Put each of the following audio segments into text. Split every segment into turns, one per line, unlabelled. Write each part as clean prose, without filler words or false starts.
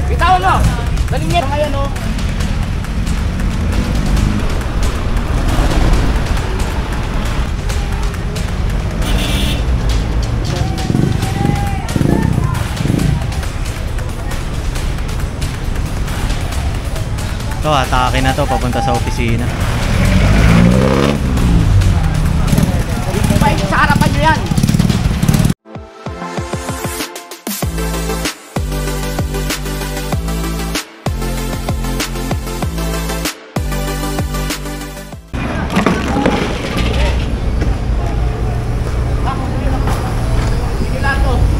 Bitawan mo! Dalingit! Ngayon o.
So, atake na to papunta sa opisina.
Sa harapan nyo yan!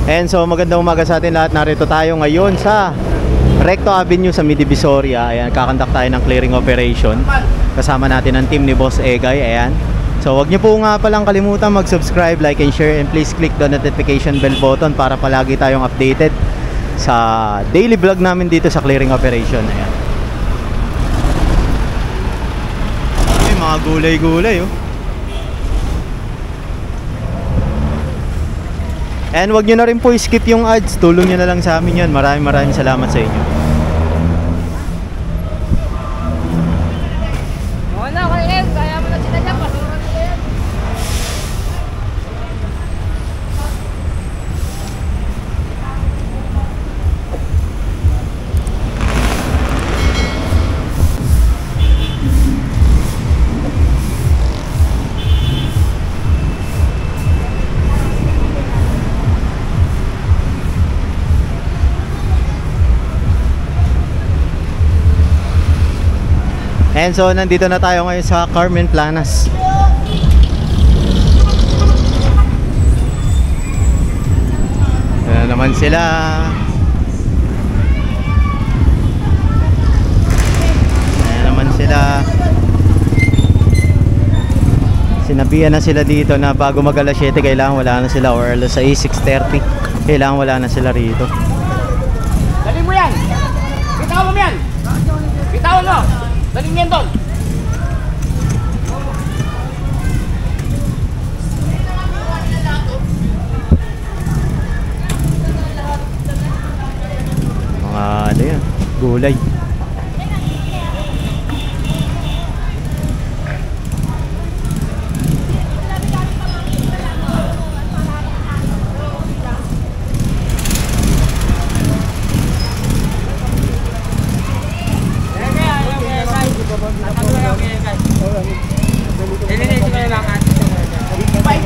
And so magandang umaga sa atin lahat. Narito tayo ngayon sa Recto Avenue sa Midivisoria. Ayan, kakandak tayo ng clearing operation. Kasama natin ang team ni Boss Egay. Ayan. So wag niyo po nga palang kalimutan mag-subscribe, like and share, and please click the notification bell button para palagi tayong updated sa daily vlog namin dito sa clearing operation. Ayan. Ay, mga gulay-gulay oh. And wag nyo na rin po skip yung ads. Tulong nyo na lang sa amin yan. Maraming salamat sa inyo.
Wala ko yan. Kaya mo na sila dyan. Pasuran nila yan.
And so nandito na tayo ngayon sa Carmen Planas. Ayan naman sila. Ayan naman sila. Sinabihan na sila dito na bago mag alas 7 kailangan wala na sila, or alas 6:30 kailangan wala na sila rito.
Dali mo yan! Bitawan mo yan! Bitawan mo! Daling yan doon!
Mga ano yan, gulay.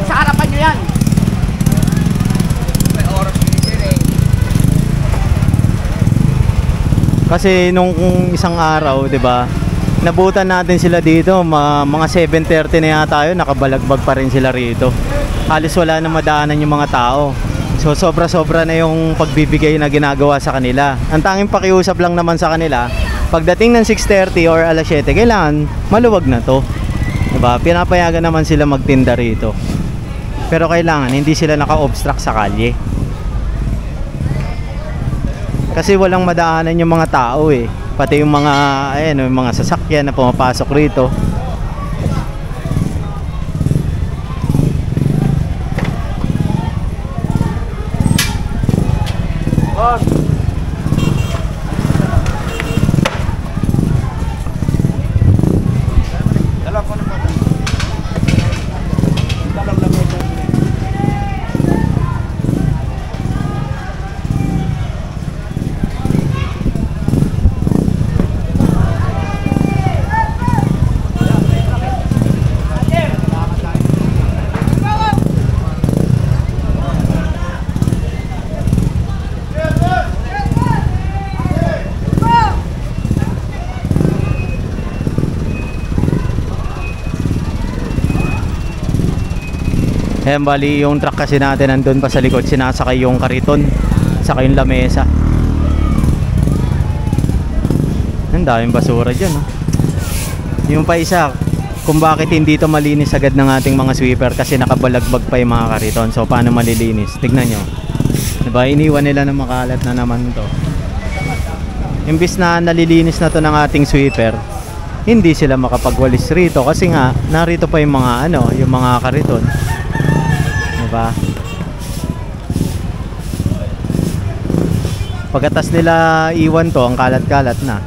Sa harapan nyo yan!
Kasi nung isang araw, 'di ba? Nabutan natin sila dito, mga 7:30 na yata 'yon, nakabalagbag pa rin sila rito. Halos wala na madaanan yung mga tao. So sobra-sobra na yung pagbibigay na ginagawa sa kanila. Ang tanging pakiusap lang naman sa kanila, pagdating ng 6:30 or alas 7, kailangan maluwag na 'to. 'Di ba? Pinapayagan naman sila magtinda rito. Pero kailangan hindi sila naka-obstruct sa kalye. Kasi walang madaanan yung mga tao eh. Pati yung mga ayan, yung mga sasakyan na pumapasok rito. Ayan, bali yung truck kasi natin nandun pa sa likod, sinasakay yung kariton saka yung lamesa. Ang daming basura dyan oh. Yung pa isa kung bakit hindi ito malinis agad ng ating mga sweeper, kasi nakabalagbag pa yung mga kariton. So paano malilinis? Tignan nyo, diba, iniwan nila na makalat na naman to. Imbis na nalilinis na to ng ating sweeper, hindi sila makapagwalis rito kasi nga narito pa yung mga ano, yung mga kariton. Diba? Pagkatas nila iwan to, ang kalat-kalat na.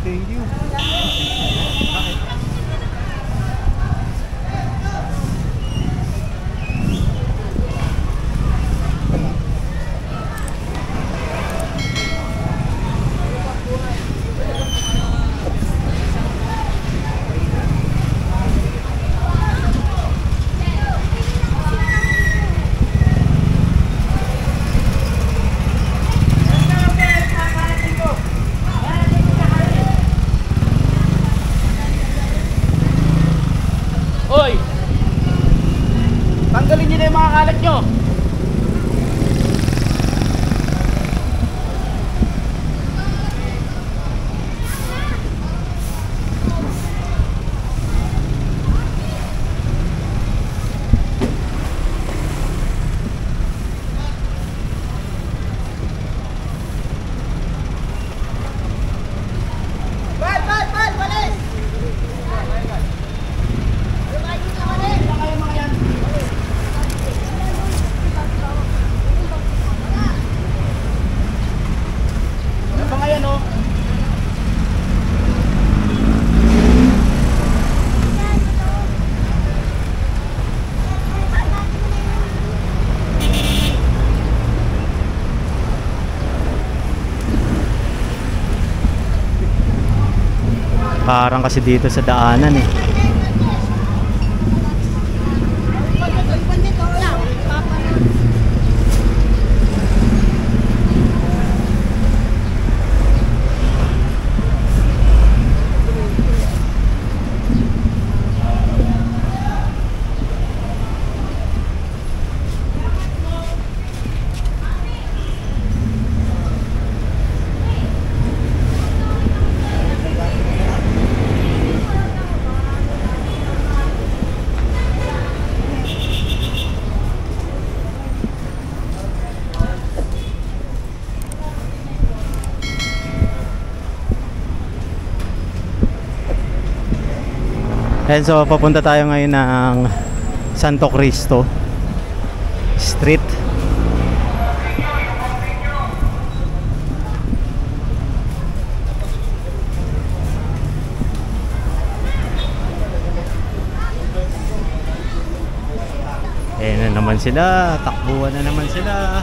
Thank you.
Hoy! Tanggalin niyo na yung mga kalat nyo.
Parang kasi dito sa daanan eh. And so papunta tayo ngayon ng Santo Cristo Street. Ayan na naman sila, takbuhan na naman sila.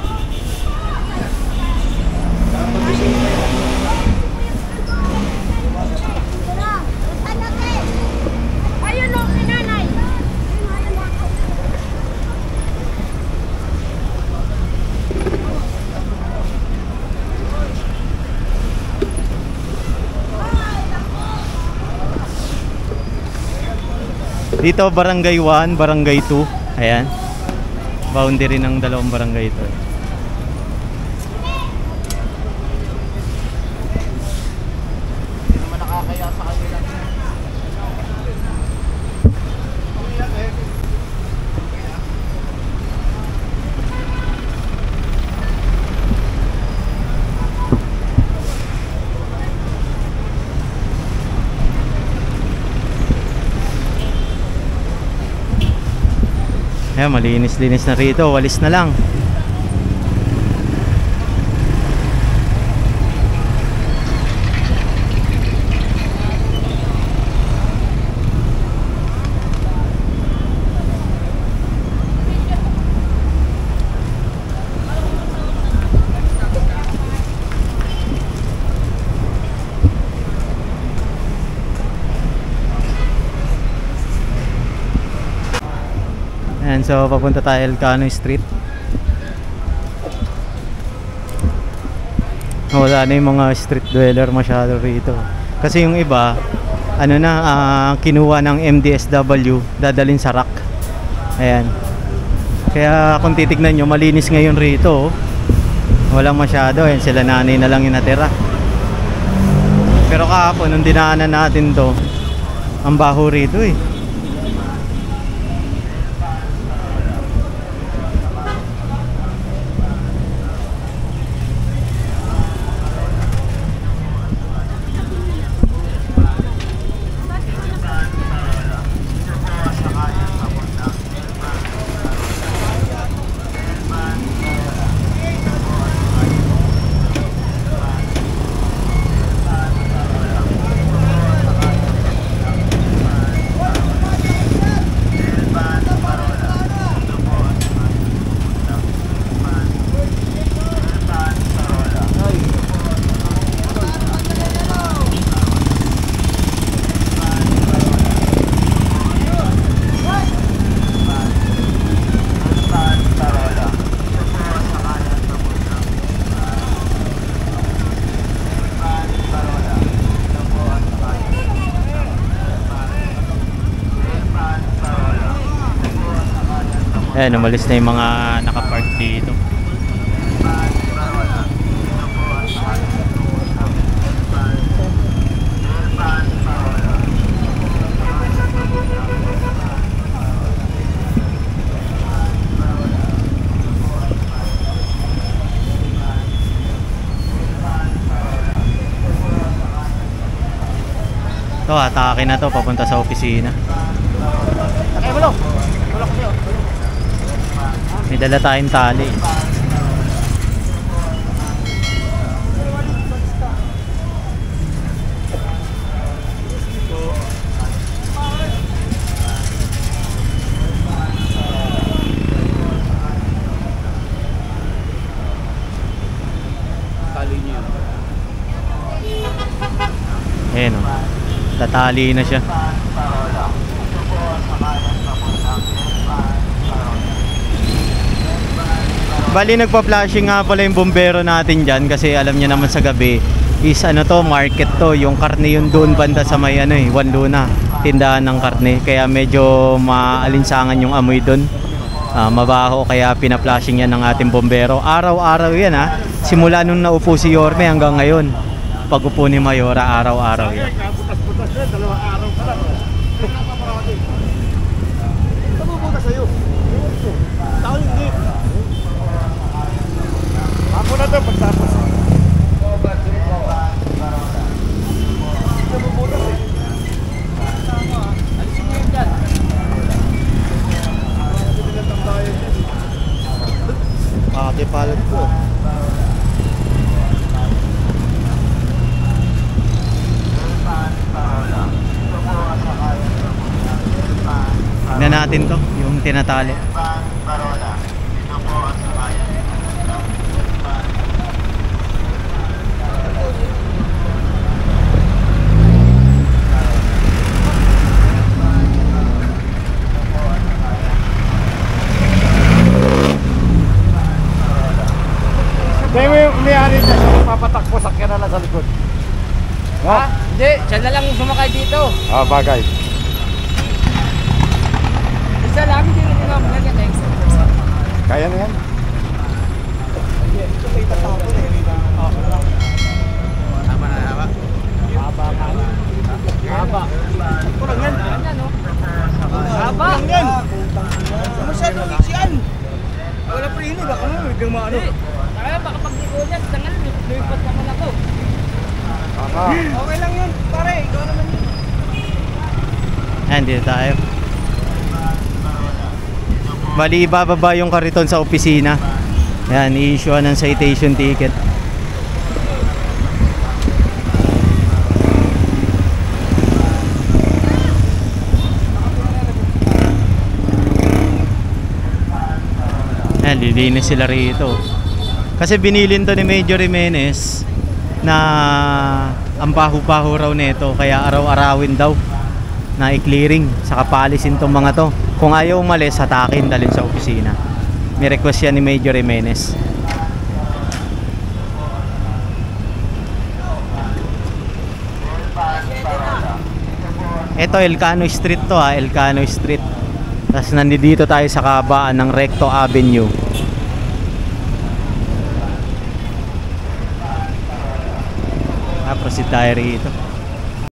Dito barangay 1, barangay 2. Ayan. Boundary ng dalawang barangay ito.
Hindi naman nakakaya sa kanila.
Ayan, malinis-linis na rito. Walis na lang. And so papunta tayo Elcano Street. Wala na yung mga street dweller masyado rito. Kasi yung iba ano na kinuha ng MDSW, dadalhin sa RAC. Ayan. Kaya kung titignan nyo, malinis ngayon rito. Walang masyado. Ayan, sila nanay na lang yung natira. Pero kahapon nung dinaanan natin to, ang baho rito eh. Ayan, umalis na yung mga nakapark dito. Ito, atake na to papunta sa opisina.
Sakay mo lo. Tulak ko sa'yo.
May dala tayong tali.
Tali niyo.
Ayan o. Tatali na siya. Bali nagpa-flashing nga pala yung bombero natin dyan kasi alam niya naman sa gabi is ano to, market to, yung karne yung doon banda sa may ano eh, Juan Luna, tindahan ng karne, kaya medyo maalinsangan yung amoy doon. Mabaho, kaya pina-flashing yan ng ating bombero. Araw-araw yan ha, simula nung naupo si Yorme hanggang ngayon. Pag upo ni Mayora, araw-araw yan.
Butas-butas na, 2 araw ka lang. Ito mo butas sa'yo. Tao hindi. Ako na ito, pagtapos. Ito mo butas eh. Alisin mo yun dyan.
Pakipalag ko. Tignan natin to, yung tinatali.
Kaya mo yung umiyari dyan, papatakbo sa kinala sa likod.
Ha? Hindi, siya na lang sumakay dito.
Ah, bagay.
Isa lang, hindi rin naman ganyan.
Kaya na yan. Ito may tatapon eh. Haba na, haba. Haba ka. Haba. Kurang yan.
Ganyan, no? Haba.
Kurang yan. Masyadong iksian. Wala pa rin, baka mo, hanggang maano.
Kaya baka pag di ko dyan, tangal, lumipat naman ako.
Okay lang yun, pare. Ikaw naman yun.
Ayan, dito tayo. Bali, ibababa yung kariton sa opisina. Ayan, i-issue ng citation ticket. Ayan, lilinis sila rito. Kasi binilin to ni Major Jimenez na ang baho-baho raw nito, kaya araw-arawin daw na i-clearing, saka paalisin tong mga to. Kung ayaw umalis, hatakin, dalhin sa opisina. May request yan ni Major Jimenez. Ito, Elcano Street to ha, Elcano Street. Tapos nandito tayo sa kabaan ng Recto Avenue. Proceed tayo rito.